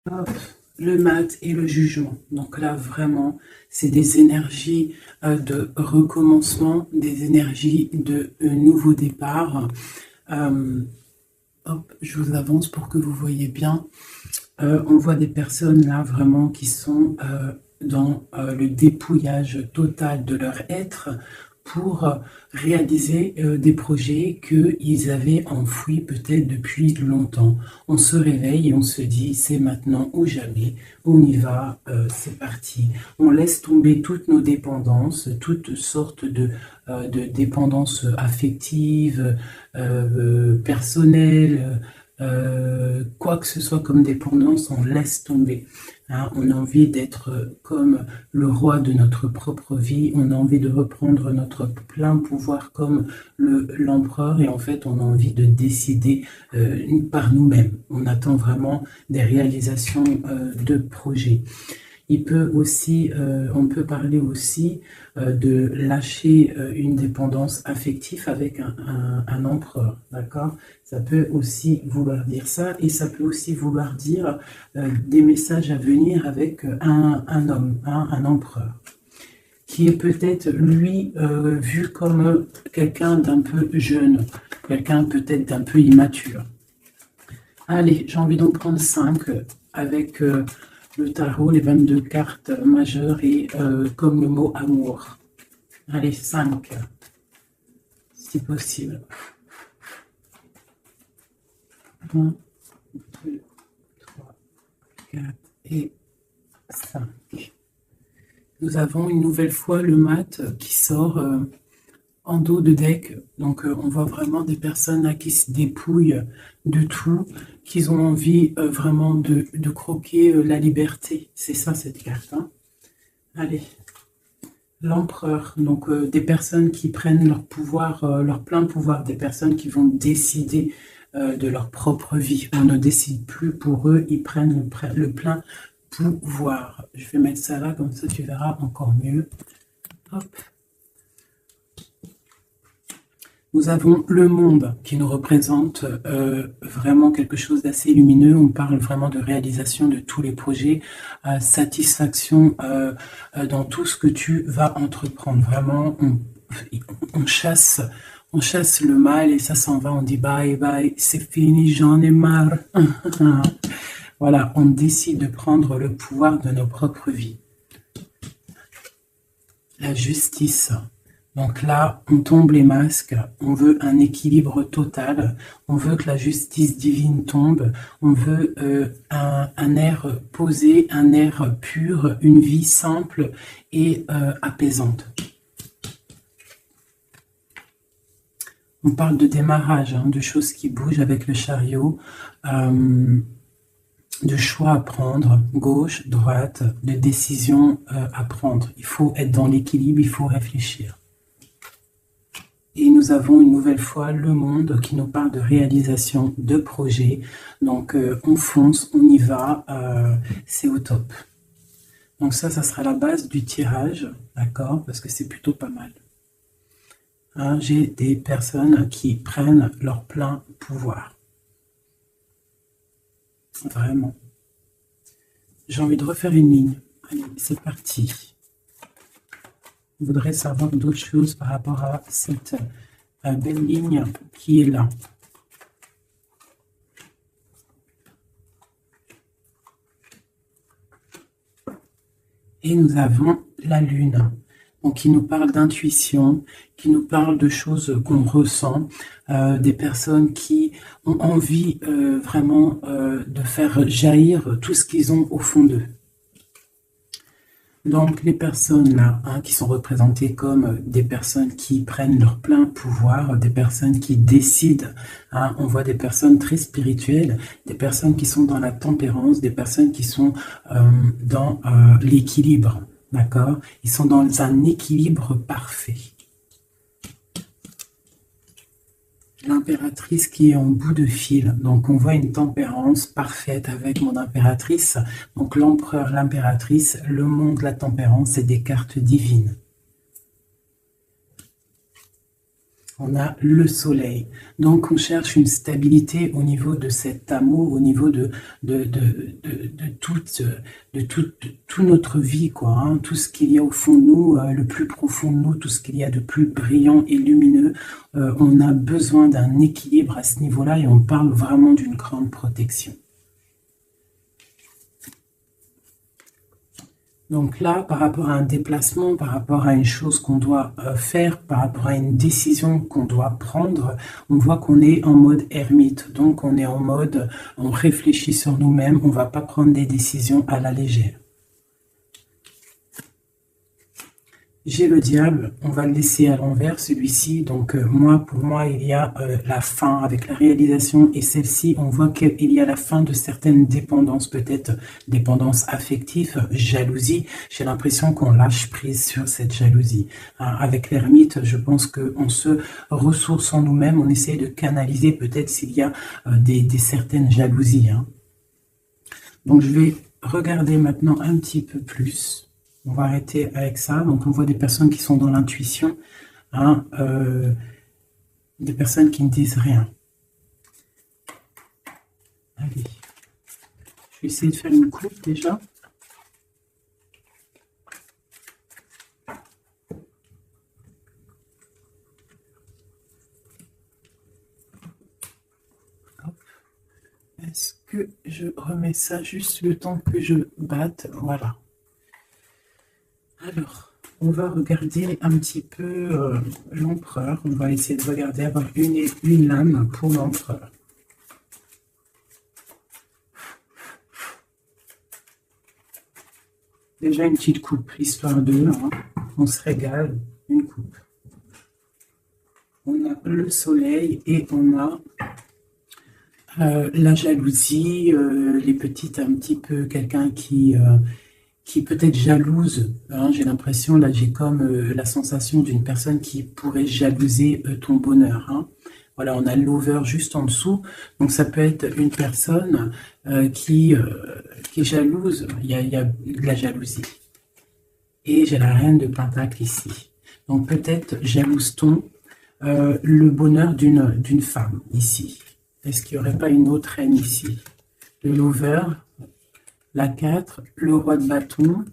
Hop, le mat et le jugement. Donc là, vraiment, c'est des énergies de recommencement, des énergies de nouveau départ. Hop, je vous avance pour que vous voyez bien. On voit des personnes là vraiment qui sont dans le dépouillage total de leur être pour réaliser des projets qu'ils avaient enfouis peut-être depuis longtemps. On se réveille et on se dit c'est maintenant ou jamais, on y va, c'est parti. On laisse tomber toutes nos dépendances, toutes sortes de dépendances affectives, personnelles, quoi que ce soit comme dépendance, on laisse tomber. Hein, on a envie d'être comme le roi de notre propre vie, on a envie de reprendre notre plein pouvoir comme l'empereur et en fait on a envie de décider par nous-mêmes. On attend vraiment des réalisations de projets. Il peut aussi, on peut parler aussi de lâcher une dépendance affective avec un empereur, d'accord? Ça peut aussi vouloir dire ça, et ça peut aussi vouloir dire des messages à venir avec un homme, hein, un empereur, qui est peut-être, lui, vu comme quelqu'un d'un peu jeune, quelqu'un peut-être d'un peu immature. Allez, j'ai envie d'en prendre 5 avec le tarot, les 22 cartes majeures et comme le mot amour. Allez, 5, si possible. 1, 2, 3, 4 et 5. Nous avons une nouvelle fois le mat qui sort en dos de deck. Donc on voit vraiment des personnes là, qui se dépouillent de tout, qui ont envie vraiment de croquer la liberté. C'est ça cette carte. Hein. Allez. L'empereur, donc des personnes qui prennent leur pouvoir, leur plein pouvoir, des personnes qui vont décider de leur propre vie. On ne décide plus pour eux, ils prennent le plein pouvoir. Je vais mettre ça là, comme ça tu verras encore mieux. Hop. Nous avons le monde qui nous représente vraiment quelque chose d'assez lumineux. On parle vraiment de réalisation de tous les projets, satisfaction dans tout ce que tu vas entreprendre. Vraiment, on chasse le mal et ça s'en va. On dit bye bye, c'est fini, j'en ai marre. Voilà, on décide de prendre le pouvoir de nos propres vies. La justice. Donc là, on tombe les masques, on veut un équilibre total, on veut que la justice divine tombe, on veut un air posé, un air pur, une vie simple et apaisante. On parle de démarrage, hein, de choses qui bougent avec le chariot, de choix à prendre, gauche, droite, de décisions à prendre. Il faut être dans l'équilibre, il faut réfléchir. Et nous avons une nouvelle fois le monde qui nous parle de réalisation de projets. Donc on fonce, on y va, c'est au top. Donc ça sera la base du tirage, d'accord? Parce que c'est plutôt pas mal. Hein, j'ai des personnes qui prennent leur plein pouvoir. Vraiment. J'ai envie de refaire une ligne. Allez, c'est parti. Je voudrais savoir d'autres choses par rapport à cette belle ligne qui est là. Et nous avons la lune, donc qui nous parle d'intuition, qui nous parle de choses qu'on ressent, des personnes qui ont envie vraiment de faire jaillir tout ce qu'ils ont au fond d'eux. Donc les personnes là, hein, qui sont représentées comme des personnes qui prennent leur plein pouvoir, des personnes qui décident, hein, on voit des personnes très spirituelles, des personnes qui sont dans la tempérance, des personnes qui sont dans l'équilibre, d'accord? Ils sont dans un équilibre parfait. L'impératrice qui est en bout de fil, donc on voit une tempérance parfaite avec mon impératrice, donc l'empereur, l'impératrice, le monde, la tempérance, c'est des cartes divines. On a le soleil, donc on cherche une stabilité au niveau de cet amour, au niveau de toute notre vie, quoi, hein, tout ce qu'il y a au fond de nous, le plus profond de nous, tout ce qu'il y a de plus brillant et lumineux. On a besoin d'un équilibre à ce niveau-là et on parle vraiment d'une grande protection. Donc là, par rapport à un déplacement, par rapport à une chose qu'on doit faire, par rapport à une décision qu'on doit prendre, on voit qu'on est en mode ermite. Donc on est en mode, on réfléchit sur nous-mêmes, on ne va pas prendre des décisions à la légère. J'ai le diable, on va le laisser à l'envers, celui-ci. Donc pour moi, il y a la fin avec la réalisation. Et celle-ci, on voit qu'il y a la fin de certaines dépendances, peut-être dépendance affective, jalousie. J'ai l'impression qu'on lâche prise sur cette jalousie. Avec l'ermite, je pense qu'on se ressource en nous-mêmes. On essaie de canaliser peut-être s'il y a des certaines jalousies. Hein. Donc je vais regarder maintenant un petit peu plus. On va arrêter avec ça. Donc, on voit des personnes qui sont dans l'intuition, hein, des personnes qui ne disent rien. Allez. Je vais essayer de faire une coupe déjà. Est-ce que je remets ça juste le temps que je batte? Voilà. Alors, on va regarder un petit peu l'empereur. On va essayer de regarder, avoir une lame pour l'empereur. Déjà une petite coupe, histoire de, hein, on se régale, une coupe. On a le soleil et on a la jalousie, les petites, un petit peu, quelqu'un qui peut être jalouse, hein, j'ai l'impression, là j'ai comme la sensation d'une personne qui pourrait jalouser ton bonheur. Hein. Voilà, on a l'over juste en dessous, donc ça peut être une personne qui est jalouse, il y a de la jalousie. Et j'ai la reine de pentacle ici. Donc peut-être jalouse-t-on le bonheur d'une femme ici. Est-ce qu'il n'y aurait pas une autre reine ici? Le lover, la 4, le roi de bâton.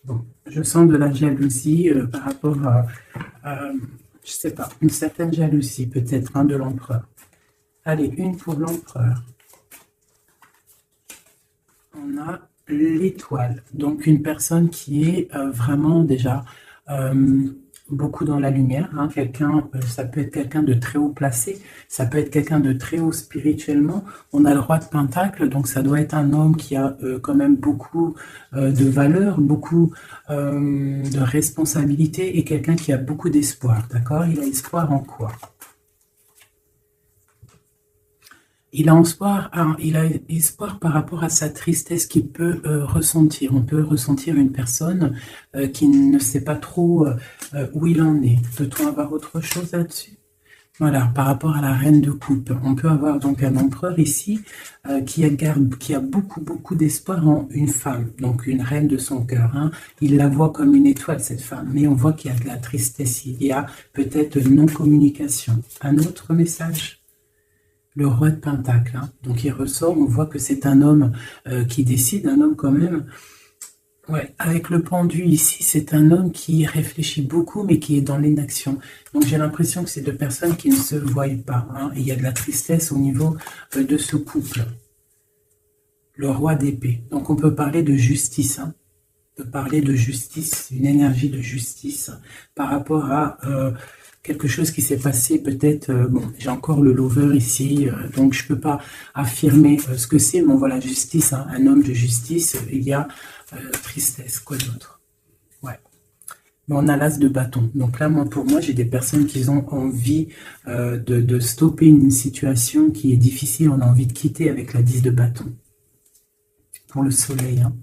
Bon, je sens de la jalousie par rapport à je sais pas, une certaine jalousie peut-être, hein, de l'empereur. Allez, une pour l'empereur. On a l'étoile, donc une personne qui est vraiment déjà beaucoup dans la lumière, hein. Quelqu'un, ça peut être quelqu'un de très haut placé, ça peut être quelqu'un de très haut spirituellement. On a le roi de pentacle, donc ça doit être un homme qui a quand même beaucoup de valeur, beaucoup de responsabilité et quelqu'un qui a beaucoup d'espoir, d'accord? Il a espoir en quoi? Il a espoir par rapport à sa tristesse qu'il peut ressentir. On peut ressentir une personne qui ne sait pas trop où il en est. Peut-on avoir autre chose là-dessus? Voilà, par rapport à la reine de coupe. On peut avoir donc un empereur ici qui a beaucoup d'espoir en une femme, donc une reine de son cœur. Hein. Il la voit comme une étoile, cette femme, mais on voit qu'il y a de la tristesse, il y a peut-être non-communication. Un autre message? Le roi de pentacle, hein. Donc il ressort, on voit que c'est un homme qui décide, un homme quand même. Ouais, avec le pendu ici, c'est un homme qui réfléchit beaucoup, mais qui est dans l'inaction. Donc j'ai l'impression que c'est deux personnes qui ne se voient pas. Hein. Et il y a de la tristesse au niveau de ce couple. Le roi d'épée. Donc on peut parler de justice. Hein. On peut parler de justice, une énergie de justice par rapport à quelque chose qui s'est passé peut-être, bon, j'ai encore le lover ici, donc je ne peux pas affirmer ce que c'est, mais voilà, justice, hein, un homme de justice, il y a tristesse, quoi d'autre? Ouais. Mais on a l'as de bâton. Donc là, pour moi, j'ai des personnes qui ont envie de stopper une situation qui est difficile, on a envie de quitter avec la 10 de bâton. Pour le soleil, hein.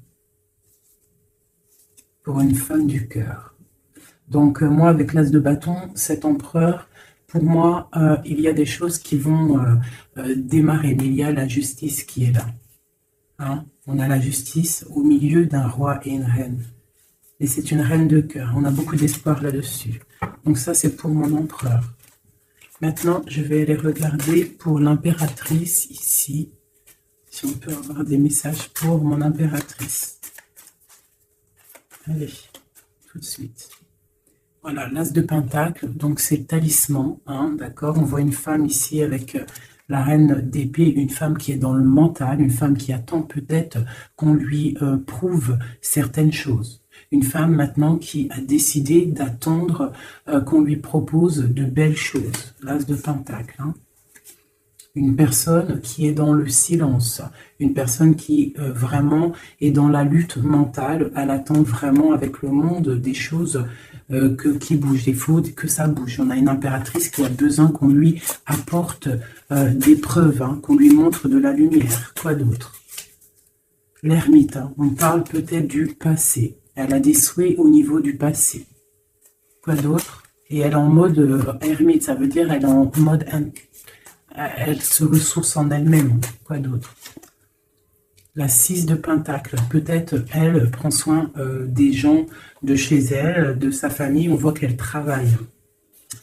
Pour une femme du cœur. Donc moi, avec l'as de bâton, cet empereur, pour moi, il y a des choses qui vont démarrer, mais il y a la justice qui est là. Hein? On a la justice au milieu d'un roi et une reine. Et c'est une reine de cœur. On a beaucoup d'espoir là-dessus. Donc ça, c'est pour mon empereur. Maintenant, je vais aller regarder pour l'impératrice ici. Si on peut avoir des messages pour mon impératrice. Allez, tout de suite. Voilà, l'as de pentacle, donc c'est le talisman, hein, d'accord. On voit une femme ici avec la reine d'épée, une femme qui est dans le mental, une femme qui attend peut-être qu'on lui prouve certaines choses. Une femme maintenant qui a décidé d'attendre qu'on lui propose de belles choses. L'as de pentacle, hein. Une personne qui est dans le silence, une personne qui vraiment est dans la lutte mentale, elle attend vraiment avec le monde des choses qui bougent, il faut que ça bouge. On a une impératrice qui a besoin qu'on lui apporte des preuves, hein, qu'on lui montre de la lumière. Quoi d'autre? L'ermite, hein, on parle peut-être du passé. Elle a des souhaits au niveau du passé. Quoi d'autre? Et elle est en mode ermite, ça veut dire elle est en mode... Elle se ressource en elle-même. Quoi d'autre? La 6 de pentacle. Peut-être elle prend soin des gens de chez elle, de sa famille. On voit qu'elle travaille.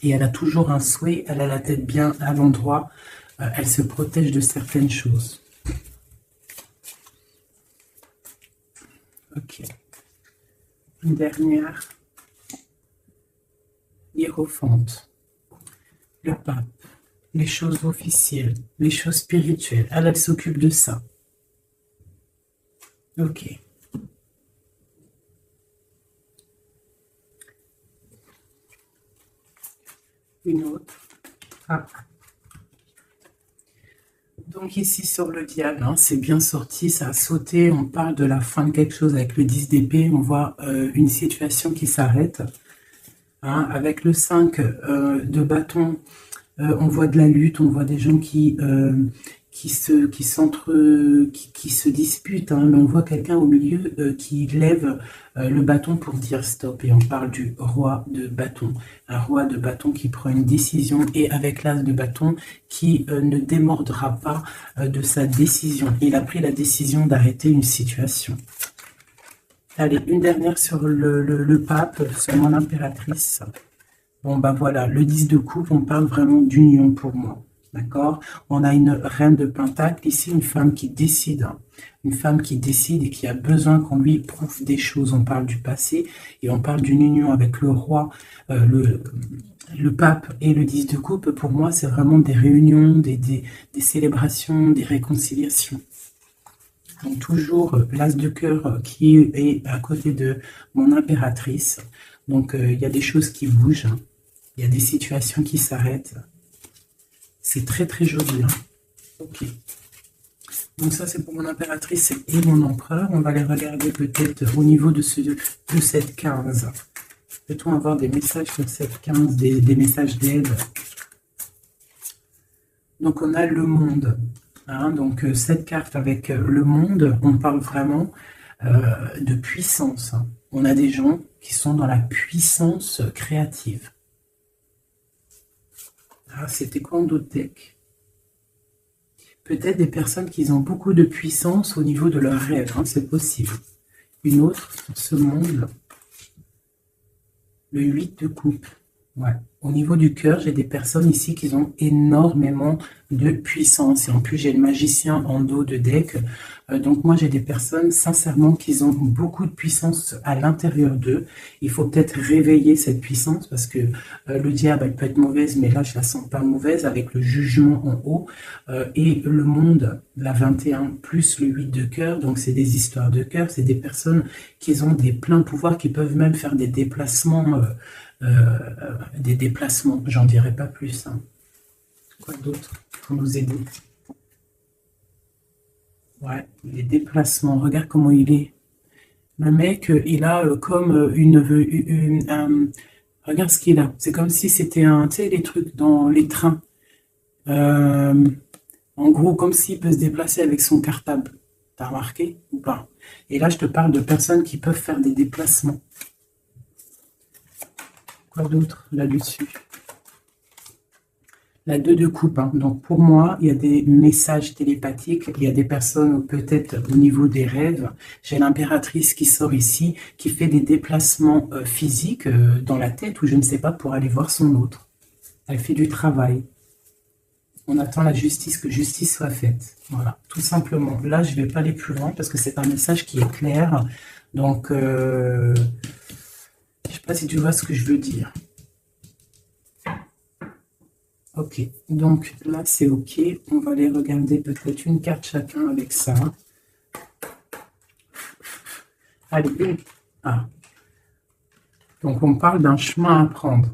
Et elle a toujours un souhait. Elle a la tête bien à l'endroit. Elle se protège de certaines choses. Ok. Une dernière. Hiérophante. Le pape. Les choses officielles, les choses spirituelles. Elle s'occupe de ça. Ok. Une autre. Ah. Donc ici sur le diable, hein, c'est bien sorti, ça a sauté. On parle de la fin de quelque chose avec le 10 d'épée. On voit une situation qui s'arrête. Hein, avec le 5 de bâton. On voit de la lutte, on voit des gens qui se disputent, hein, mais on voit quelqu'un au milieu qui lève le bâton pour dire stop. Et on parle du roi de bâton. Un roi de bâton qui prend une décision et avec l'as de bâton qui ne démordra pas de sa décision. Il a pris la décision d'arrêter une situation. Allez, une dernière sur le pape, sur mon impératrice. Bon, ben voilà, le 10 de coupe, on parle vraiment d'union pour moi, d'accord? On a une reine de pentacle, ici une femme qui décide, hein, une femme qui décide et qui a besoin qu'on lui prouve des choses. On parle du passé et on parle d'une union avec le roi, le pape et le 10 de coupe. Pour moi, c'est vraiment des réunions, des célébrations, des réconciliations. Donc toujours l'as de cœur qui est à côté de mon impératrice. Donc il y a des choses qui bougent, hein. Il y a des situations qui s'arrêtent. C'est très très joli. Hein. Ok. Donc ça c'est pour mon impératrice et mon empereur. On va les regarder peut-être au niveau de cette 15. Peut-on avoir des messages sur cette 15, des messages d'aide? Donc on a le monde. Hein, donc cette carte avec le monde, on parle vraiment de puissance. Hein. On a des gens qui sont dans la puissance créative. Ah, c'était quoi en d'autres decks? Peut-être des personnes qui ont beaucoup de puissance au niveau de leurs rêves, hein, c'est possible. Une autre, ce monde, le 8 de coupe. Ouais. Au niveau du cœur, j'ai des personnes ici qui ont énormément de puissance. Et en plus, j'ai le magicien en dos de deck. Donc moi, j'ai des personnes, sincèrement, qui ont beaucoup de puissance à l'intérieur d'eux. Il faut peut-être réveiller cette puissance parce que le diable, elle peut être mauvaise, mais là, je la sens pas mauvaise avec le jugement en haut. Et le monde, la 21 plus le 8 de cœur. Donc, c'est des histoires de cœur. C'est des personnes qui ont des pleins pouvoirs, qui peuvent même faire des déplacements... j'en dirai pas plus. Hein. Quoi d'autre pour nous aider? Ouais, les déplacements. Regarde comment il est. Le mec, il a comme regarde ce qu'il a. C'est comme si c'était un, tu sais, les trucs dans les trains. En gros, comme s'il peut se déplacer avec son cartable. T'as remarqué ou pas? Et là, je te parle de personnes qui peuvent faire des déplacements. Quoi d'autre là-dessus? La 2 de coupe. Hein. Donc pour moi, il y a des messages télépathiques. Il y a des personnes peut-être au niveau des rêves. J'ai l'impératrice qui sort ici, qui fait des déplacements physiques dans la tête ou je ne sais pas pour aller voir son autre. Elle fait du travail. On attend la justice, que justice soit faite. Voilà, tout simplement. Là, je ne vais pas aller plus loin parce que c'est un message qui est clair. Donc, je ne sais pas si tu vois ce que je veux dire. Ok, donc là, c'est ok. On va aller regarder peut-être une carte chacun avec ça. Allez, une. Ah. Donc, on parle d'un chemin à prendre,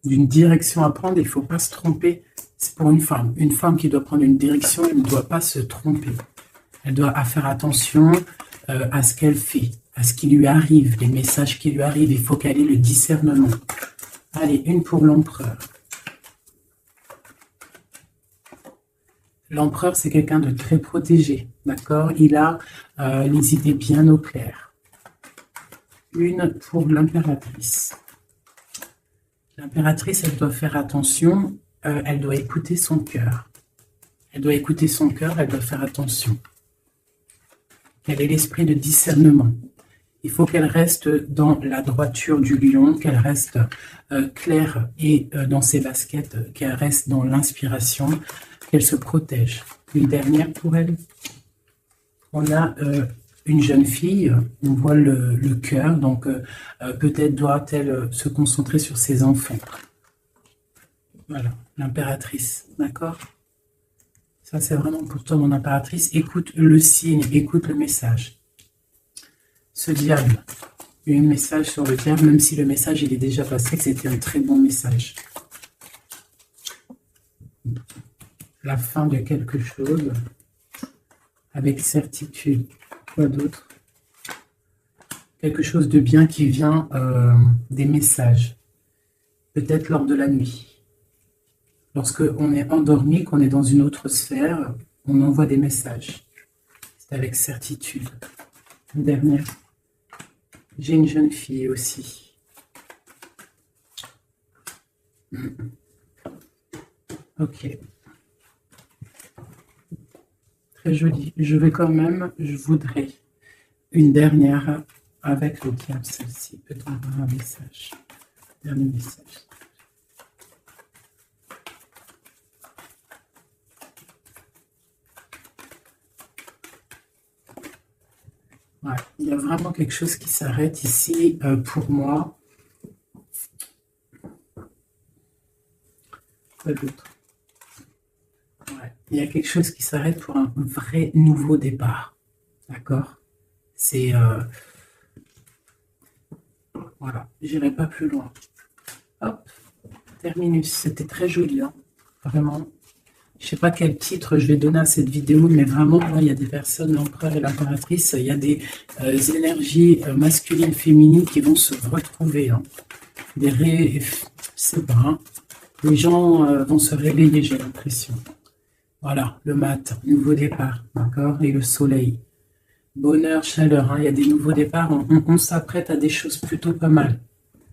d'une direction à prendre. Il ne faut pas se tromper. C'est pour une femme. Une femme qui doit prendre une direction, elle ne doit pas se tromper. Elle doit faire attention à ce qu'elle fait, à ce qui lui arrive, les messages qui lui arrivent. Il faut qu'elle ait le discernement. Allez, une pour l'empereur. L'empereur, c'est quelqu'un de très protégé, d'accord? Il a les idées bien au clair. Une pour l'impératrice. L'impératrice, elle doit faire attention, elle doit écouter son cœur. Elle doit écouter son cœur, elle doit faire attention. Elle ait l'esprit de discernement. Il faut qu'elle reste dans la droiture du lion, qu'elle reste claire et dans ses baskets, qu'elle reste dans l'inspiration, qu'elle se protège. Une dernière pour elle. On a une jeune fille, on voit le cœur, donc peut-être doit-elle se concentrer sur ses enfants. Voilà, l'impératrice, d'accord? Ça, c'est vraiment pour toi, mon impératrice. Écoute le signe, écoute le message. Ce diable, un message sur le diable, même si le message il est déjà passé, que c'était un très bon message. La fin de quelque chose, avec certitude. Quoi d'autre? Quelque chose de bien qui vient des messages. Peut-être lors de la nuit. Lorsque on est endormi, qu'on est dans une autre sphère, on envoie des messages. C'est avec certitude. Une dernière. J'ai une jeune fille aussi. Ok. Très joli. Je voudrais une dernière avec le diable, celle-ci. Peut-on avoir un message? Dernier message. Ouais, il y a vraiment quelque chose qui s'arrête ici pour moi. Quoi d'autre? Ouais, il y a quelque chose qui s'arrête pour un vrai nouveau départ. D'accord? C'est... voilà, j'irai pas plus loin. Hop, terminus. C'était très joli, hein, vraiment. Je ne sais pas quel titre je vais donner à cette vidéo, mais vraiment, là, il y a des personnes, l'empereur et l'impératrice, il y a des énergies masculines, féminines qui vont se retrouver. Hein. Je sais pas, hein. Les gens vont se réveiller, j'ai l'impression. Voilà, le mat, nouveau départ, d'accord? Et le soleil. Bonheur, chaleur, hein. Il y a des nouveaux départs, on s'apprête à des choses plutôt pas mal,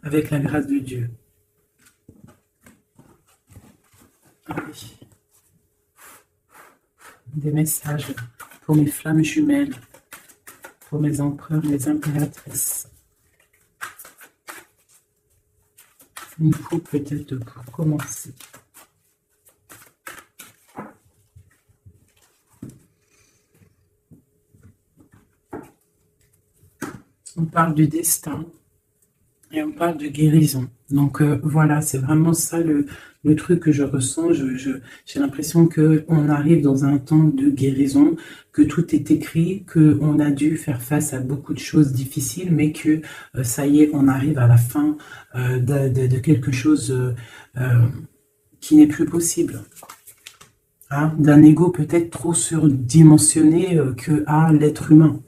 avec la grâce de Dieu. Allez. Des messages pour mes flammes jumelles, pour mes empereurs, mes impératrices. Une coupe peut-être pour commencer. On parle du destin et on parle de guérison. Donc voilà, c'est vraiment ça le truc que je ressens. J'ai l'impression qu'on arrive dans un temps de guérison, que tout est écrit, qu'on a dû faire face à beaucoup de choses difficiles, mais que ça y est, on arrive à la fin de quelque chose qui n'est plus possible. Hein, d'un ego peut-être trop surdimensionné que à l'être humain.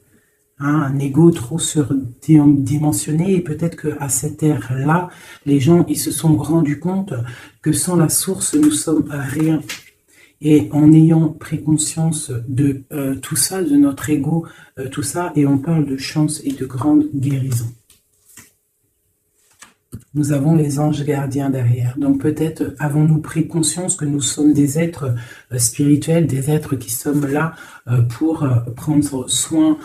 Hein, un ego trop surdimensionné, et peut-être qu'à cette ère-là, les gens ils se sont rendus compte que sans la source, nous sommes rien. Et en ayant pris conscience de tout ça, de notre ego, tout ça, et on parle de chance et de grande guérison. nous avons les anges gardiens derrière. Donc peut-être avons-nous pris conscience que nous sommes des êtres spirituels, des êtres qui sommes là pour prendre soin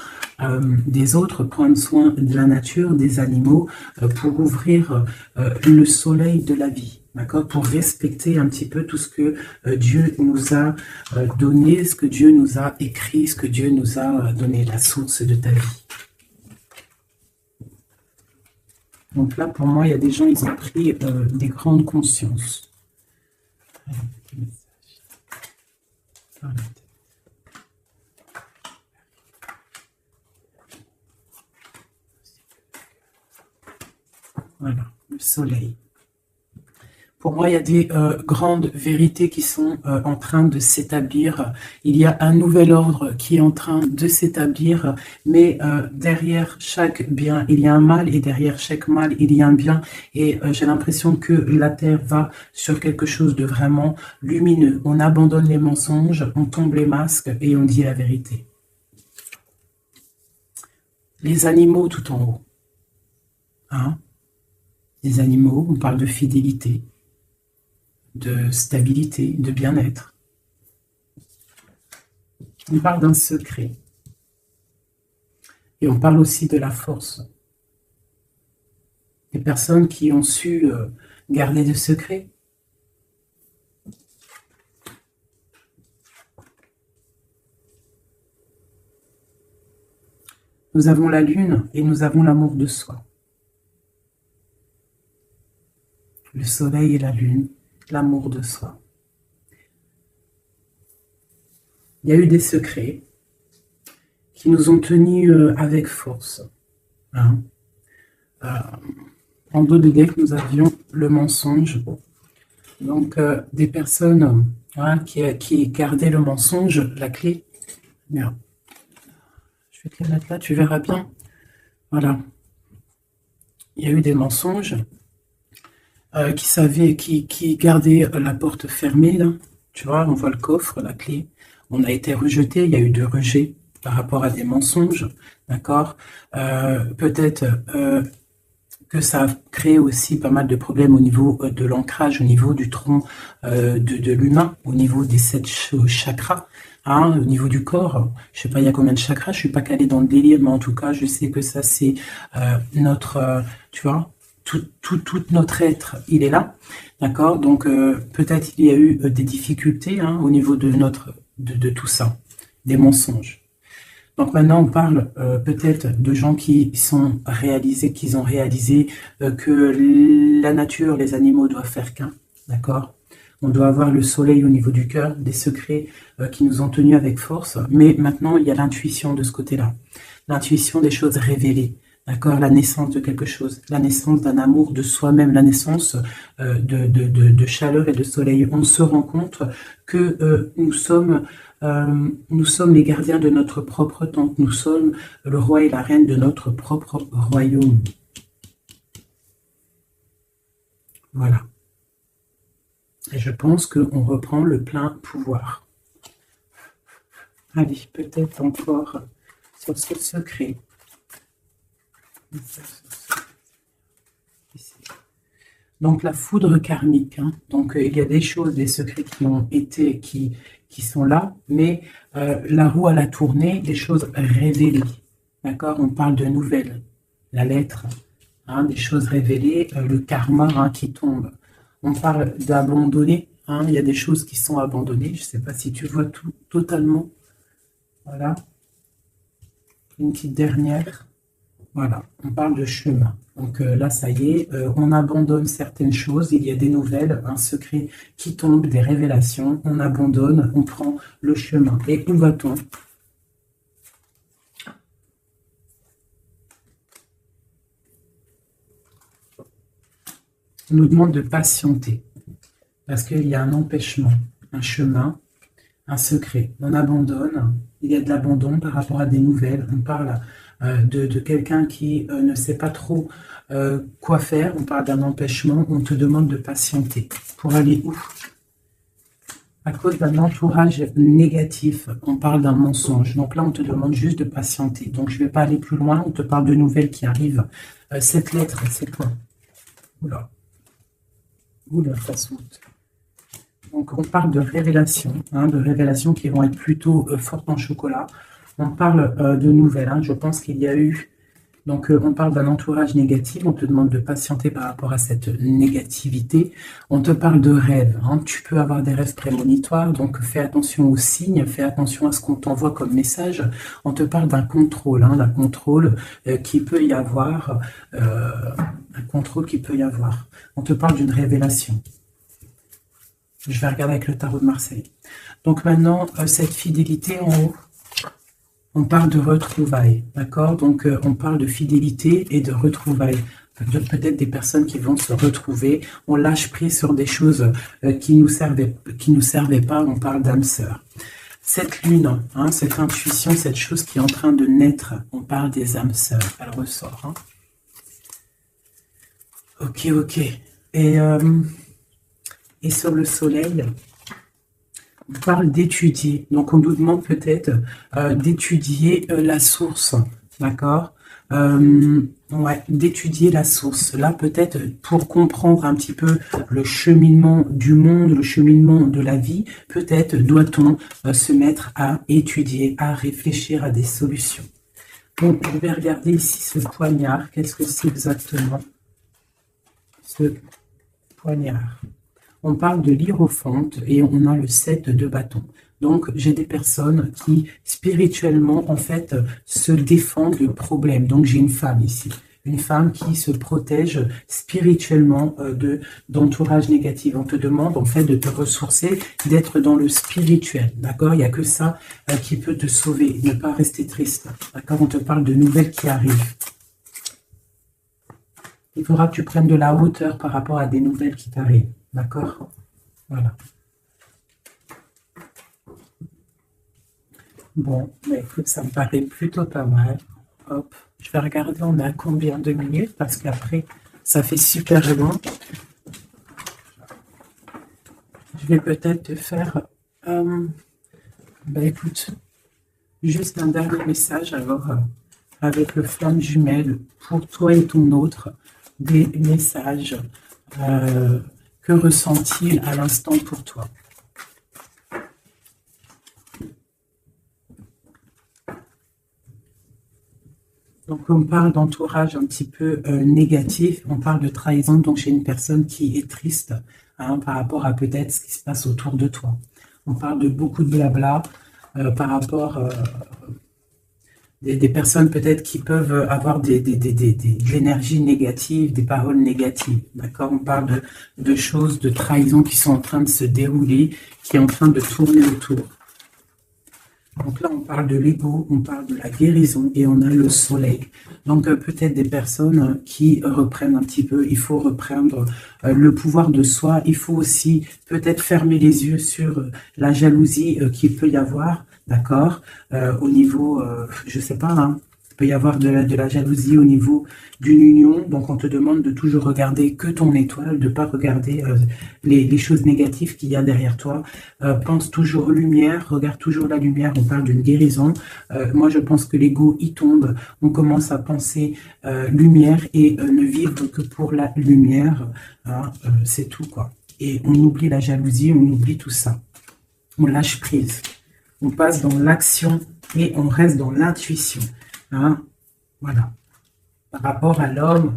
des autres, prendre soin de la nature, des animaux, pour ouvrir le soleil de la vie. D'accord, pour respecter un petit peu tout ce que Dieu nous a donné, ce que Dieu nous a écrit, ce que Dieu nous a donné, la source de ta vie. Donc là, pour moi, il y a des gens, ils ont pris des grandes consciences. Voilà, le soleil. Pour moi, il y a des grandes vérités qui sont en train de s'établir. Il y a un nouvel ordre qui est en train de s'établir, mais derrière chaque bien, il y a un mal, et derrière chaque mal, il y a un bien. Et j'ai l'impression que la Terre va sur quelque chose de vraiment lumineux. On abandonne les mensonges, on tombe les masques et on dit la vérité. Les animaux tout en haut. Hein? Les animaux, on parle de fidélité, de stabilité, de bien-être. On parle d'un secret. Et on parle aussi de la force. Des personnes qui ont su garder des secrets. Nous avons la lune et nous avons l'amour de soi. Le soleil et la lune. L'amour de soi. Il y a eu des secrets qui nous ont tenus avec force. Hein. En dos de deck, nous avions le mensonge. Donc, des personnes qui gardaient le mensonge, la clé. Merde. Je vais te la mettre là, tu verras bien. Voilà. Il y a eu des mensonges. Qui gardait la porte fermée, là. Tu vois, on voit le coffre, la clé. On a été rejeté, il y a eu de rejet par rapport à des mensonges, d'accord. Peut-être que ça a créé aussi pas mal de problèmes au niveau de l'ancrage, au niveau du tronc de l'humain, au niveau des 7 chakras, hein, au niveau du corps. Je sais pas il y a combien de chakras, je suis pas calée dans le délire, mais en tout cas, je sais que ça, c'est notre, tu vois, tout notre être, il est là, d'accord. Donc peut-être il y a eu des difficultés au niveau de tout ça, des mensonges. Donc maintenant on parle peut-être de gens qui ont réalisé que la nature, les animaux doivent faire qu'un, d'accord. On doit avoir le soleil au niveau du cœur, des secrets qui nous ont tenus avec force, mais maintenant il y a l'intuition de ce côté-là, l'intuition des choses révélées. D'accord, la naissance de quelque chose, la naissance d'un amour de soi-même, la naissance de chaleur et de soleil. On se rend compte que nous sommes les gardiens de notre propre temps. Nous sommes le roi et la reine de notre propre royaume. Voilà. Et je pense qu'on reprend le plein pouvoir. Allez, peut-être encore sur ce secret. Donc la foudre karmique, hein. Donc il y a des choses, des secrets qui ont été, qui sont là, mais la roue à la tournée, des choses révélées, d'accord. On parle de nouvelles, la lettre, hein, des choses révélées, le karma qui tombe. On parle d'abandonner, hein. Il y a des choses qui sont abandonnées. Je ne sais pas si tu vois tout totalement. Voilà, une petite dernière. Voilà, on parle de chemin. Donc là, ça y est, on abandonne certaines choses, il y a des nouvelles, un secret qui tombe, des révélations, on abandonne, on prend le chemin. Et où va-t-on? On nous demande de patienter, parce qu'il y a un empêchement, un chemin, un secret. On abandonne, il y a de l'abandon par rapport à des nouvelles, on parle de quelqu'un qui ne sait pas trop quoi faire, on parle d'un empêchement, on te demande de patienter. Pour aller où? À cause d'un entourage négatif, on parle d'un mensonge. Donc là, on te demande juste de patienter. Donc je ne vais pas aller plus loin, on te parle de nouvelles qui arrivent. Cette lettre, c'est quoi? Oula, oula, ça saute. Donc, on parle de révélations qui vont être plutôt fortes en chocolat. On parle de nouvelles. Je pense qu'il y a eu... Donc, on parle d'un entourage négatif. On te demande de patienter par rapport à cette négativité. On te parle de rêves. Tu peux avoir des rêves prémonitoires. Donc, fais attention aux signes. Fais attention à ce qu'on t'envoie comme message. On te parle d'un contrôle. D'un contrôle qui peut y avoir. Un contrôle qui peut y avoir. On te parle d'une révélation. Je vais regarder avec le tarot de Marseille. Donc maintenant, cette fidélité en haut, on parle de retrouvailles, d'accord? Donc on parle de fidélité et de retrouvailles. Peut-être des personnes qui vont se retrouver. On lâche prise sur des choses qui nous servaient pas. On parle d'âme sœur. Cette lune, cette intuition, cette chose qui est en train de naître, on parle des âmes sœurs. Elle ressort. Ok. Et sur le soleil, on parle d'étudier. Donc, on nous demande peut-être d'étudier la source. D'accord? Ouais, d'étudier la source. Là, peut-être, pour comprendre un petit peu le cheminement du monde, le cheminement de la vie, peut-être doit-on se mettre à étudier, à réfléchir à des solutions. Donc, je vais regarder ici ce poignard. Qu'est-ce que c'est exactement? Ce poignard. On parle de l'hiérophante et on a le 7 de bâton. Donc, j'ai des personnes qui, spirituellement, en fait, se défendent le problème. Donc, j'ai une femme ici. Une femme qui se protège spirituellement d'entourage négatif. On te demande, en fait, de te ressourcer, d'être dans le spirituel. D'accord? Il n'y a que ça qui peut te sauver. Ne pas rester triste. D'accord? On te parle de nouvelles qui arrivent. Il faudra que tu prennes de la hauteur par rapport à des nouvelles qui t'arrivent. D'accord? Voilà. Bon, mais écoute, ça me paraît plutôt pas mal. Hop, je vais regarder, on a combien de minutes, parce qu'après, ça fait super loin. Je vais peut-être te faire... écoute, juste un dernier message, alors, avec le flamme jumelle, pour toi et ton autre, des messages... que ressent-il à l'instant pour toi? Donc, on parle d'entourage un petit peu négatif, on parle de trahison, donc chez une personne qui est triste par rapport à peut-être ce qui se passe autour de toi. On parle de beaucoup de blabla par rapport des personnes peut-être qui peuvent avoir de l'énergie négative, des paroles négatives. D'accord? On parle de choses, de trahison qui sont en train de se dérouler, qui est en train de tourner autour. Donc là, on parle de l'ego, on parle de la guérison et on a le soleil. Donc peut-être des personnes qui reprennent un petit peu, il faut reprendre le pouvoir de soi. Il faut aussi peut-être fermer les yeux sur la jalousie qu'il peut y avoir, d'accord, au niveau, je sais pas, il peut y avoir de la jalousie au niveau d'une union. Donc on te demande de toujours regarder que ton étoile, de ne pas regarder les choses négatives qu'il y a derrière toi. Pense toujours lumière, regarde toujours la lumière. On parle d'une guérison. Moi je pense que l'ego y tombe. On commence à penser lumière et ne vivre que pour la lumière. C'est tout, quoi. Et on oublie la jalousie, on oublie tout ça. On lâche prise. On passe dans l'action et on reste dans l'intuition. Voilà. Par rapport à l'homme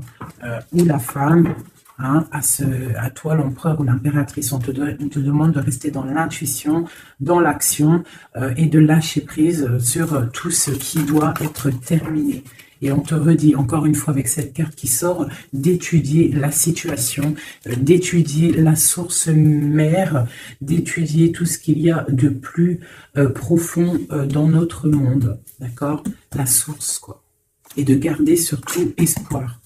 ou la femme, à toi l'empereur ou l'impératrice, on te demande de rester dans l'intuition, dans l'action et de lâcher prise sur tout ce qui doit être terminé. Et on te redit encore une fois avec cette carte qui sort, d'étudier la situation, d'étudier la source mère, d'étudier tout ce qu'il y a de plus profond dans notre monde, d'accord? La source, quoi. Et de garder surtout espoir.